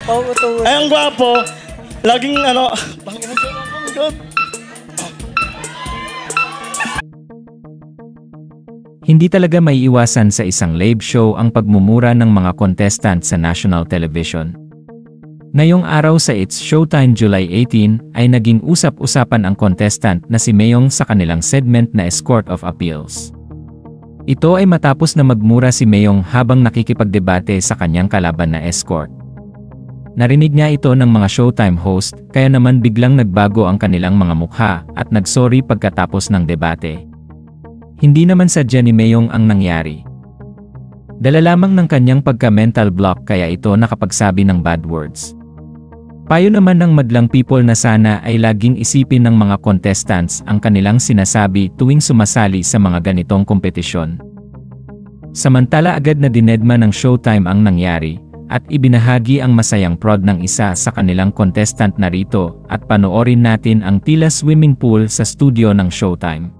Pauto. Ay, ang gwapo. Laging ano... God. Hindi talaga maiiwasan sa isang live show ang pagmumura ng mga contestant sa national television. Ngayong araw sa It's Showtime July 18 ay naging usap-usapan ang contestant na si Mayong sa kanilang segment na Escort of Appeals. Ito ay matapos na magmura si Mayong habang nakikipagdebate sa kanyang kalaban na escort. Narinig niya ito ng mga Showtime host kaya naman biglang nagbago ang kanilang mga mukha at nagsorry pagkatapos ng debate. Hindi naman sadya ni Mayong ang nangyari. Dala lamang ng kanyang pagka-mental block kaya ito nakapagsabi ng bad words. Payo naman ng madlang people na sana ay laging isipin ng mga contestants ang kanilang sinasabi tuwing sumasali sa mga ganitong kompetisyon. Samantala agad na dinedma ng Showtime ang nangyari at ibinahagi ang masayang prod ng isa sa kanilang contestant na rito at panoorin natin ang tila swimming pool sa studio ng Showtime.